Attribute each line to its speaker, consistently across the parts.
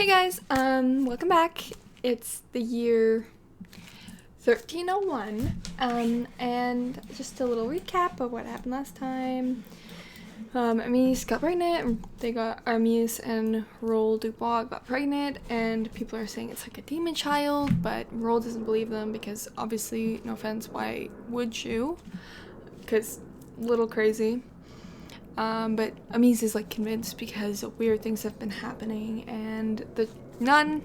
Speaker 1: Hey guys, welcome back. It's the year 1301, and just a little recap of what happened last time. Amise got pregnant. Amise and Roll Dubois got pregnant, and people are saying it's like a demon child, but Roll doesn't believe them because obviously, no offense, why would you? Because little crazy. But Amise is like convinced because weird things have been happening, and the nun,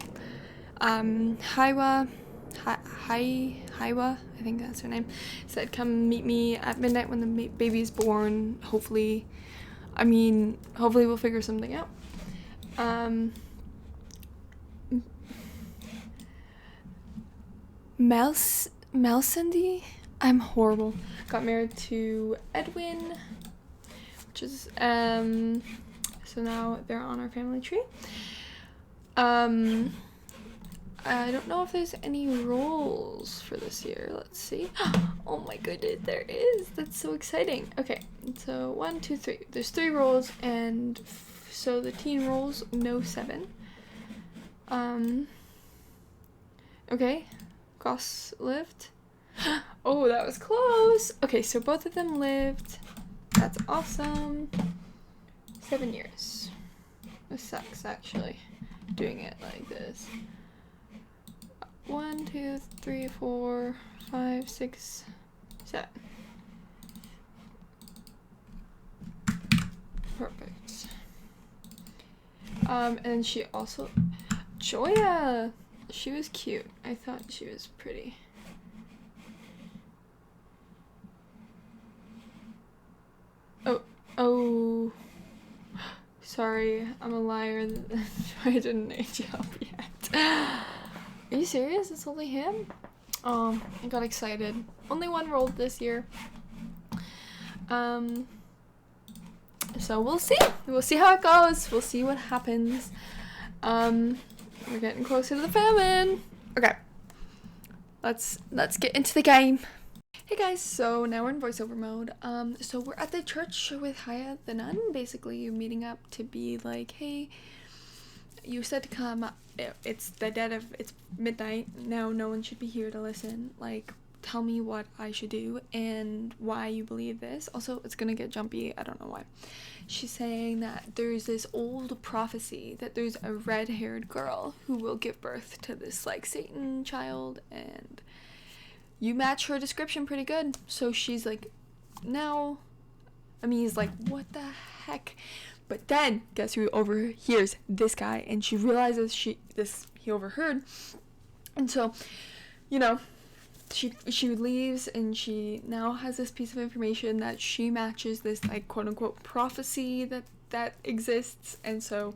Speaker 1: Hiwa, Hiwa, I think that's her name, said, "Come meet me at midnight when the baby's born. Hopefully we'll figure something out." Melcindy, I'm horrible, got married to Edwin, which is, so now they're on our family tree. I don't know if there's any roles for this year. Let's see. Oh my goodness, there is. That's so exciting. Okay, so 1, 2, 3. There's 3 roles, and so the teen roles, no 7. Okay, Goss lived. Oh, that was close. Okay, so both of them lived. That's awesome. 7 years. This sucks, actually, doing it like this. 1, 2, 3, 4, 5, 6, 7. Perfect. And she also, Joya, she was cute. I thought she was pretty. Oh, sorry, I'm a liar. I didn't age you up yet. Are you serious? It's only him? Oh, I got excited. Only one rolled this year. So we'll see. We'll see how it goes. We'll see what happens. We're getting closer to the famine. Okay. Let's get into the game. Hey guys, so now we're in voiceover mode. So we're at the church with Haya the nun. Basically, you're meeting up to be like, hey, you said to come. It's midnight now. No one should be here to listen. Like, tell me what I should do and why you believe this. Also, it's gonna get jumpy. I don't know why. She's saying that there's this old prophecy that there's a red-haired girl who will give birth to this like Satan child, and you match her description pretty good. So she's like, now, he's like, what the heck? But then, guess who overhears this guy? And she realizes he overheard. And so, she leaves, and she now has this piece of information that she matches this, like, quote-unquote prophecy that exists. And so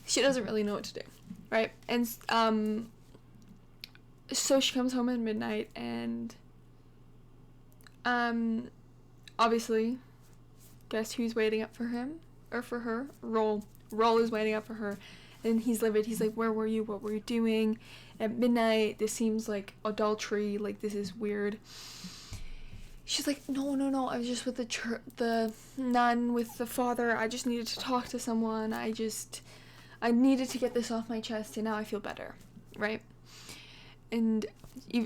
Speaker 1: she doesn't really know what to do, right? And, so she comes home at midnight, and obviously, guess who's waiting up for him or for her? Roll is waiting up for her, and he's livid. He's like, "Where were you? What were you doing at midnight? This seems like adultery. Like, this is weird." She's like, "No, I was just with the nun, with the father. I just needed to talk to someone. I needed to get this off my chest, and now I feel better," right? And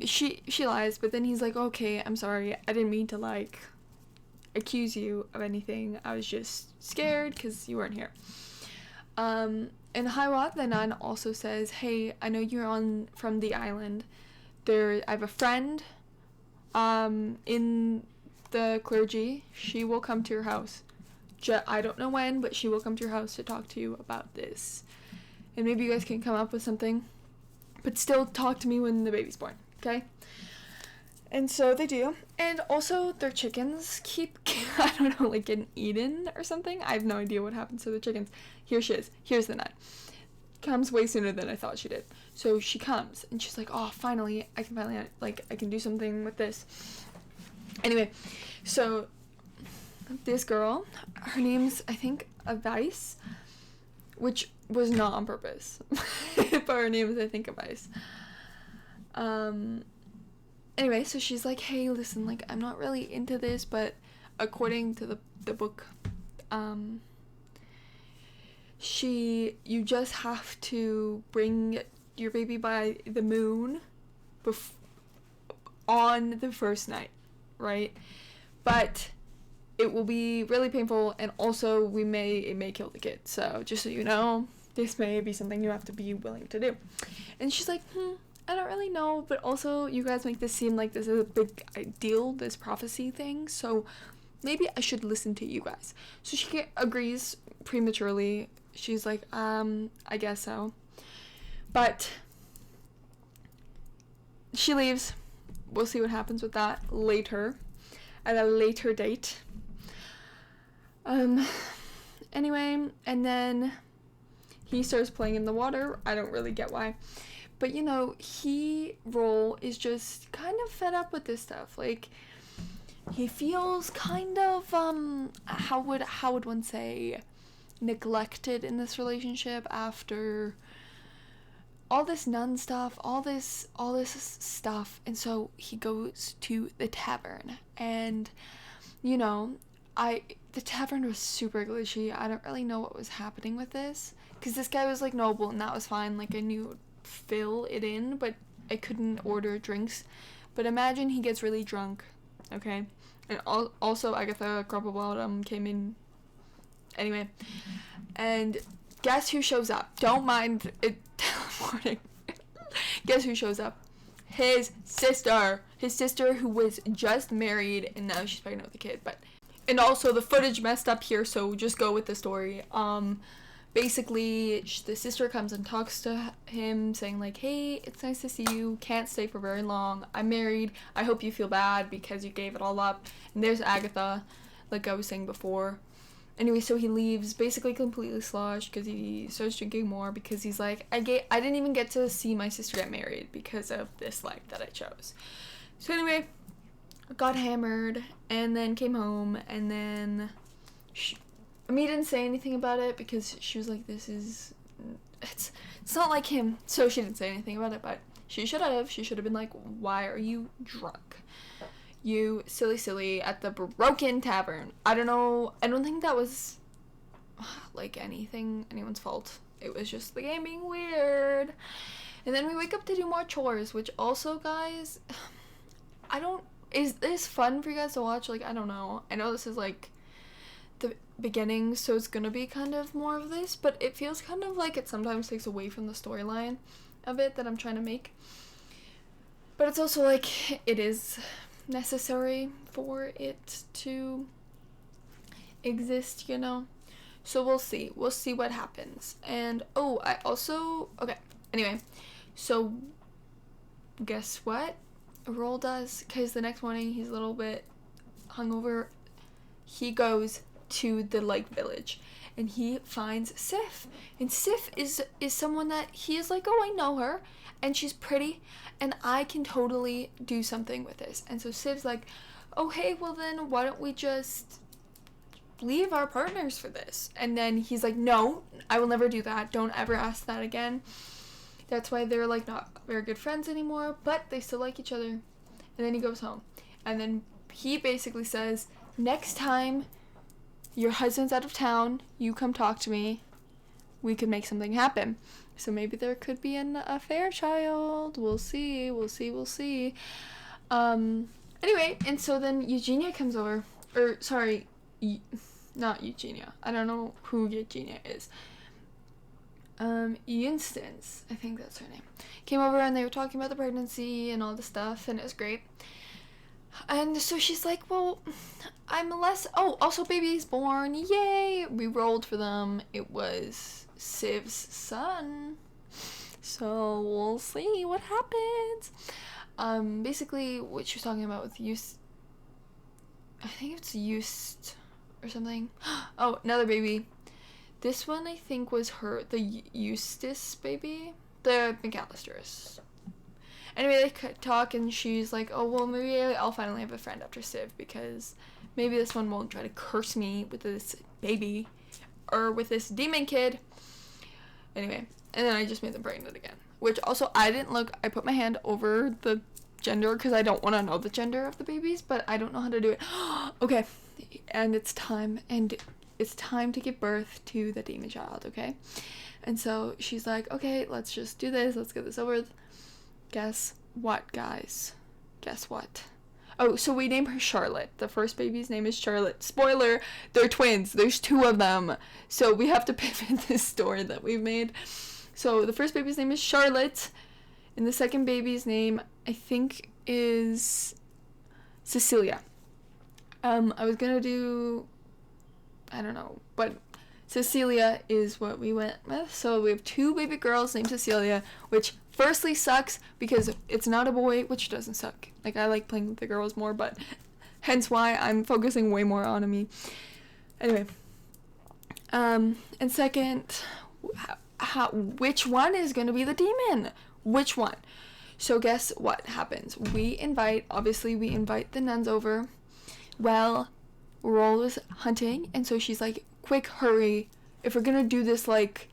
Speaker 1: she lies, but then he's like, "Okay, I'm sorry. I didn't mean to, like, accuse you of anything. I was just scared because you weren't here." And Hiwa, the nun, also says, "Hey, I know you're from the island. I have a friend in the clergy. She will come to your house. I don't know when, but she will come to your house to talk to you about this. And maybe you guys can come up with something. But still talk to me when the baby's born, okay?" And so they do. And also, their chickens keep, I don't know, like, getting eaten or something. I have no idea what happens to the chickens. Here she is. Here's the nun. Comes way sooner than I thought she did. So she comes, and she's like, "Oh, finally, I can do something with this." Anyway, so this girl, her name's, I think, Avice, which was not on purpose. But her name is, I think, Avice. Anyway, so she's like, "Hey, listen, like, I'm not really into this, but according to the book, you just have to bring your baby by the moon on the first night, right? But it will be really painful, and also it may kill the kid. So just so you know, this may be something you have to be willing to do. And she's like, I don't really know, but also you guys make this seem like this is a big deal, this prophecy thing, so maybe I should listen to you guys. So she agrees prematurely. She's like, I guess so. But she leaves. We'll see what happens with that later, at a later date. Anyway, and then he starts playing in the water. I don't really get why. But, Roll is just kind of fed up with this stuff. Like, he feels kind of, how would one say, neglected in this relationship after all this nun stuff, all this stuff. And so he goes to the tavern, and, the tavern was super glitchy. I don't really know what was happening with this, because this guy was, like, noble, and that was fine. Like, I knew fill it in, but I couldn't order drinks. But imagine he gets really drunk, okay? And also Agatha Crumplebottom came in anyway, and guess who shows up? Don't mind it teleporting. Guess who shows up? His sister who was just married, and now she's pregnant with a kid. And also the footage messed up here, so just go with the story. Basically, the sister comes and talks to him, saying, like, hey, it's nice to see you, can't stay for very long, I'm married, I hope you feel bad because you gave it all up. And there's Agatha, like I was saying before. Anyway, so he leaves, basically completely sloshed, because he starts drinking more, because he's like, I didn't even get to see my sister get married because of this life that I chose. So anyway, got hammered, and then came home, and then Ami didn't say anything about it because she was like, it's not like him, so she didn't say anything about it. But she should have been like, why are you drunk, you silly, at the broken tavern? I don't think that was like anyone's fault. It was just the game being weird. And then we wake up to do more chores, which also, guys, is this fun for you guys to watch? Like, I don't know. I know this is like the beginning, so it's gonna be kind of more of this, but it feels kind of like it sometimes takes away from the storyline of it that I'm trying to make. But it's also like it is necessary for it to exist, So we'll see what happens. And anyway, so guess what Roll does, because the next morning he's a little bit hungover. He goes to the lake village, and he finds Sif, and Sif is someone that he is like, oh, I know her, and she's pretty, and I can totally do something with this. And so Sif's like, oh, hey, well then why don't we just leave our partners for this? And then he's like, no, I will never do that, don't ever ask that again. That's why they're like not very good friends anymore, but they still like each other. And then he goes home, and then he basically says, next time your husband's out of town, you come talk to me, we could make something happen. So maybe there could be an affair child. We'll see. Anyway, and so then Eugenia comes over, or sorry, not Eugenia, I don't know who Eugenia is. Eustace, I think that's her name, came over, and they were talking about the pregnancy and all the stuff, and it was great. And so she's like, well, also baby's born, yay! We rolled for them. It was Siv's son. So we'll see what happens. Basically what she was talking about with I think it's Eustace or something. Oh, another baby. This one I think was the Eustace baby. The McAllisters. Anyway, they talk, and she's like, oh, well, maybe I'll finally have a friend after Siv, because maybe this one won't try to curse me with this baby, or with this demon kid. Anyway, and then I just made them pregnant again, which also, I didn't look, I put my hand over the gender, because I don't want to know the gender of the babies, but I don't know how to do it. Okay, and it's time, and it's time to give birth to the demon child, okay? And so she's like, okay, let's just do this. Let's get this over with. Guess what, guys? Guess what? Oh, so we name her Charlotte. The first baby's name is Charlotte. Spoiler, they're twins. There's 2 of them. So we have to pivot this story that we've made. So the first baby's name is Charlotte. And the second baby's name, I think, is Cecilia. I was gonna do, I don't know, but Cecilia is what we went with. So we have 2 baby girls named Cecilia, which firstly sucks because it's not a boy, which doesn't suck. Like, I like playing with the girls more, but hence why I'm focusing way more on me. Anyway, and second, which one is gonna be the demon? Which one? So guess what happens? We invite the nuns over. Well, Roll was hunting, and so she's like, quick, hurry. If we're gonna do this, like,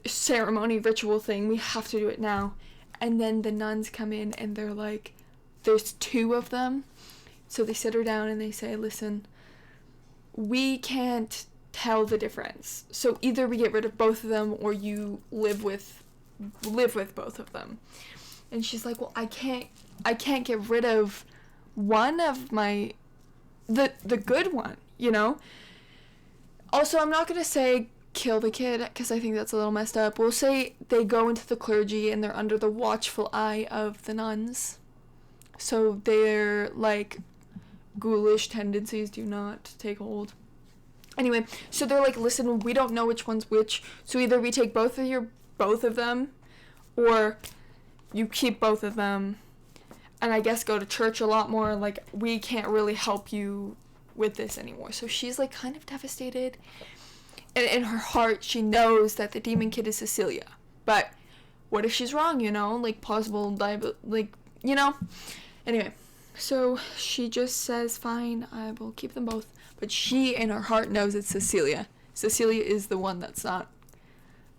Speaker 1: ceremony, ritual thing, we have to do it now. And then the nuns come in, and they're like, there's 2 of them. So they sit her down, and they say, listen, we can't tell the difference. So either we get rid of both of them, or you live with both of them. And she's like, well, I can't get rid of one of my, the good one, you know? Also, I'm not gonna say kill the kid, because I think that's a little messed up. We'll say they go into the clergy and they're under the watchful eye of the nuns. So their, like, ghoulish tendencies do not take hold. Anyway, so they're like, listen, we don't know which one's which, so either we take both of them, or you keep both of them, and I guess go to church a lot more. Like, we can't really help you with this anymore. So she's, like, kind of devastated. And in her heart, she knows that the demon kid is Cecilia. But what if she's wrong, you know? Like, possible, like, you know? Anyway, so she just says, fine, I will keep them both. But she, in her heart, knows it's Cecilia. Cecilia is the one that's not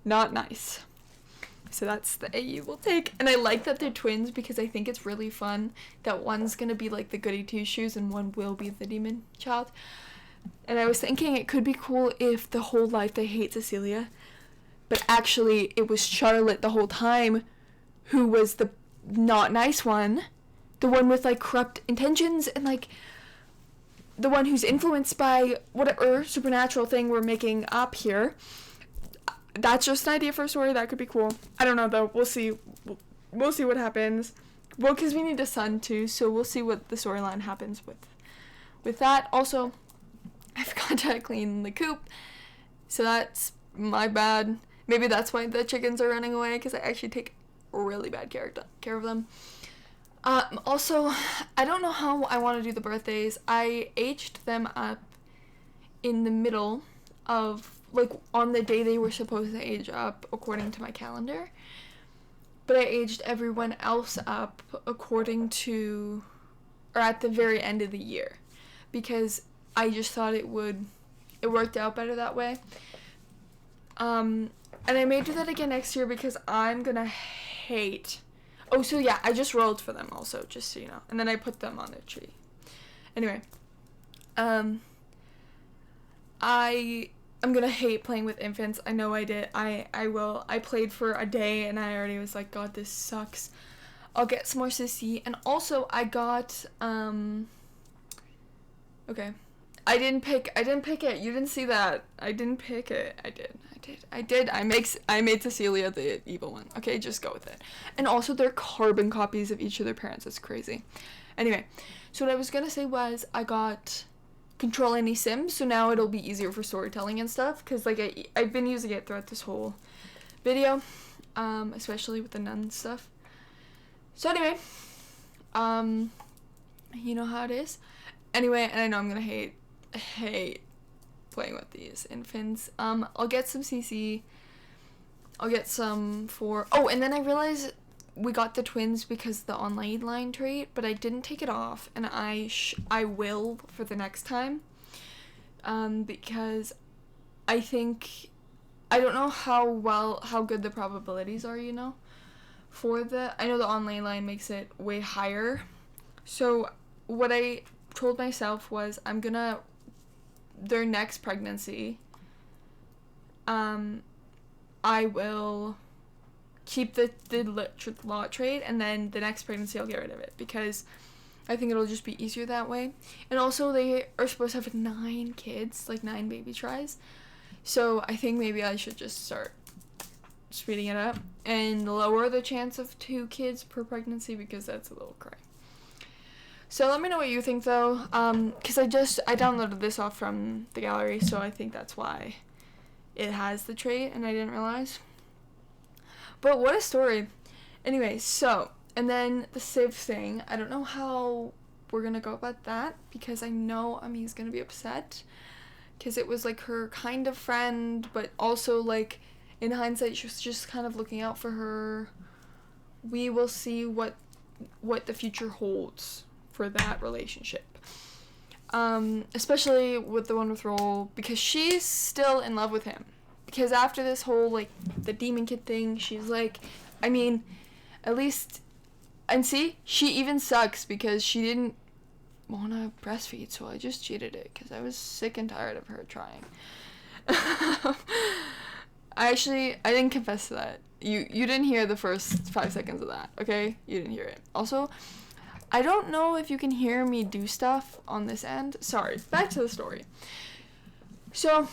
Speaker 1: nice. So that's the AU we'll take. And I like that they're twins because I think it's really fun that one's gonna be like the goody two-shoes and one will be the demon child. And I was thinking it could be cool if the whole life they hate Cecilia, but actually it was Charlotte the whole time who was the not nice one, the one with like corrupt intentions, and like the one who's influenced by whatever supernatural thing we're making up here. That's just an idea for a story. That could be cool. I don't know though. We'll see. We'll see what happens. Well, because we need a son too, so we'll see what the storyline happens with that. Also, I forgot to clean the coop, so that's my bad. Maybe that's why the chickens are running away, because I actually take really bad care of them. Also, I don't know how I want to do the birthdays. I aged them up in the middle of, like, on the day they were supposed to age up according to my calendar. But I aged everyone else up according to, or at the very end of the year, because I just thought it worked out better that way. And I may do that again next year because I'm gonna hate. Oh, so yeah, I just rolled for them also, just so you know. And then I put them on the tree. Anyway, I'm gonna hate playing with infants. I know I did. I will. I played for a day and I already was like, God, this sucks. I'll get some more sissy. And also I got, okay. I didn't pick it. You didn't see that. I didn't pick it. I did. I made Cecilia the evil one. Okay, just go with it. And also they're carbon copies of each of their parents. It's crazy. Anyway, so what I was gonna say was I got Control Any Sims, so now it'll be easier for storytelling and stuff, because like I've been using it throughout this whole video, especially with the nun stuff. So anyway, you know how it is. Anyway, and I know I'm gonna hate playing with these infants. I'll get some CC. I'll get some for, oh, and then I realized we got the twins because the online line trait, but I didn't take it off, and I will for the next time, because I think, I don't know how good the probabilities are, you know, I know the online line makes it way higher. So what I told myself was I'm gonna their next pregnancy, I will keep the lot trait, and then the next pregnancy I'll get rid of it, because I think it'll just be easier that way. And also they are supposed to have 9 kids, like 9 baby tries. So I think maybe I should just start speeding it up and lower the chance of 2 kids per pregnancy, because that's a little cray. So let me know what you think though, because I downloaded this off from the gallery, so I think that's why it has the trait and I didn't realize. But what a story. Anyway, so, and then the Civ thing, I don't know how we're gonna go about that, because I know Ami's gonna be upset, because it was like her kind of friend, but also like in hindsight she was just kind of looking out for her. We will see what the future holds for that relationship, especially with the one with Roll, because she's still in love with him, because after this whole like the demon kid thing, she's like, I mean, at least, and see, she even sucks because she didn't want to breastfeed, so I just cheated it because I was sick and tired of her trying. I didn't confess to that. You didn't hear the first 5 seconds of that, okay? You didn't hear it. Also, I don't know if you can hear me do stuff on this end. Sorry, back to the story. So,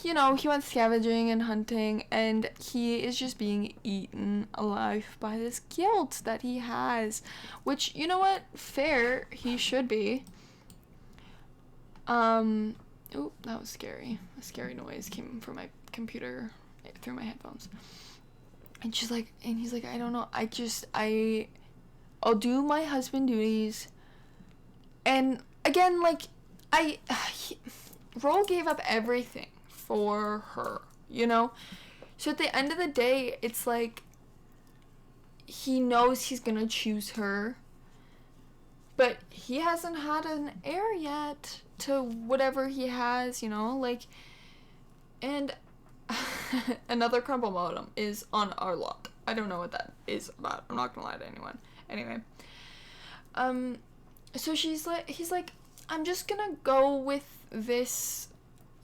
Speaker 1: you know, he went scavenging and hunting, and he is just being eaten alive by this guilt that he has, which, you know what, fair, he should be. Oh, that was scary. A scary noise came from my computer through my headphones. And he's like, I don't know, I'll do my husband duties. And again, like, Roll gave up everything for her, you know? So at the end of the day, it's like, he knows he's gonna choose her, but he hasn't had an heir yet to whatever he has, you know? Like, and another crumble modem is on our lot. I don't know what that is about. I'm not gonna lie to anyone. Anyway, so he's like, I'm just gonna go with this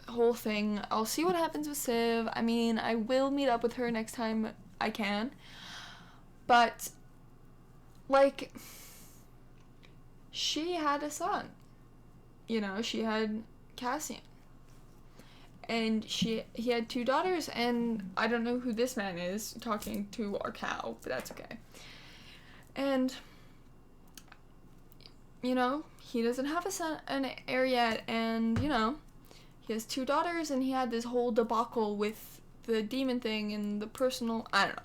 Speaker 1: whole thing. I'll see what happens with Civ. I mean, I will meet up with her next time I can, but like, she had a son, you know, she had Cassian, and he had 2 daughters, and I don't know who this man is talking to our cow, but that's okay. And, you know, he doesn't have an heir yet, and, you know, he has 2 daughters, and he had this whole debacle with the demon thing and the personal, I don't know.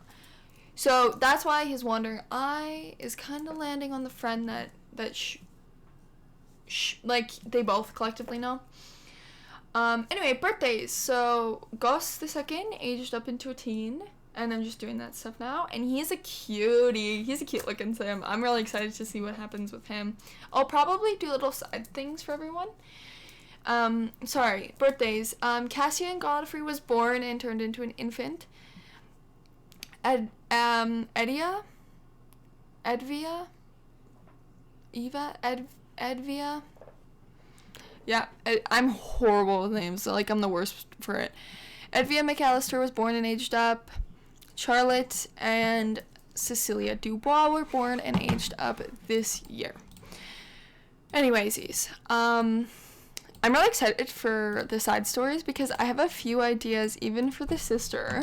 Speaker 1: So that's why his wandering eye is kind of landing on the friend that like, they both collectively know. Anyway, birthdays. So Gus the second aged up into a teen, and I'm just doing that stuff now, and he's a cutie. He's a cute looking Sim. I'm really excited to see what happens with him. I'll probably do little side things for everyone. Sorry, birthdays. Cassian Godfrey was born and turned into an infant. Edvia, yeah, I'm horrible with names, so, like, I'm the worst for it. Edvia McAllister was born and aged up. Charlotte and Cecilia Dubois were born and aged up this year. Anyways, I'm really excited for the side stories, because I have a few ideas even for the sister,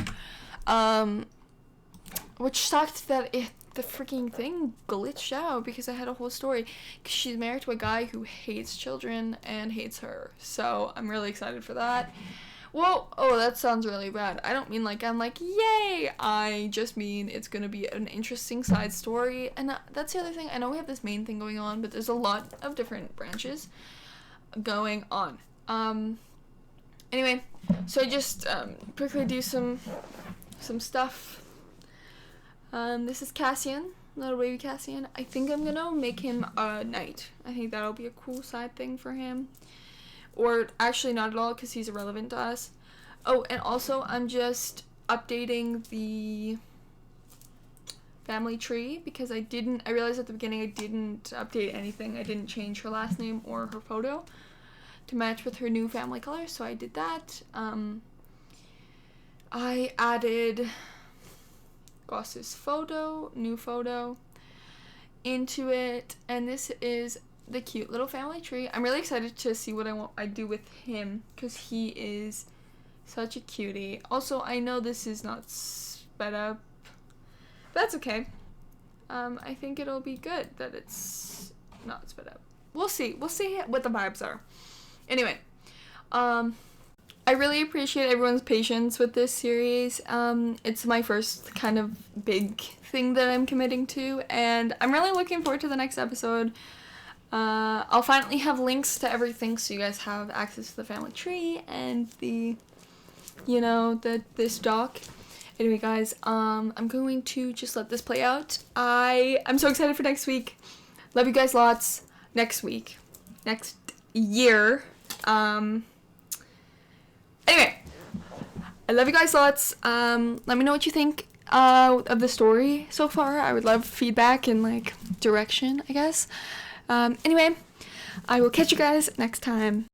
Speaker 1: which sucked that the freaking thing glitched out, because I had a whole story, because she's married to a guy who hates children and hates her, so I'm really excited for that. Well, oh, that sounds really bad. I don't mean like I'm like, yay! I just mean it's gonna be an interesting side story, and that's the other thing. I know we have this main thing going on, but there's a lot of different branches going on. Anyway, so I just quickly do some stuff. This is Cassian, little baby Cassian. I think I'm gonna make him a knight. I think that'll be a cool side thing for him. Or actually not at all, because he's irrelevant to us. Oh, and also I'm just updating the family tree, because I realized at the beginning I didn't update anything. I didn't change her last name or her photo to match with her new family color, so I did that. I added Goss's new photo into it, and this is the cute little family tree. I'm really excited to see what I do with him, because he is such a cutie. Also, I know this is not sped up, but that's okay. I think it'll be good that it's not sped up. We'll see what the vibes are. Anyway, I really appreciate everyone's patience with this series. It's my first kind of big thing that I'm committing to, and I'm really looking forward to the next episode. I'll finally have links to everything, so you guys have access to the family tree and this doc. Anyway, guys, I'm going to just let this play out. I'm so excited for next week. Love you guys lots. Next year. Anyway, I love you guys lots. Let me know what you think of the story so far. I would love feedback and direction, I guess. Anyway, I will catch you guys next time.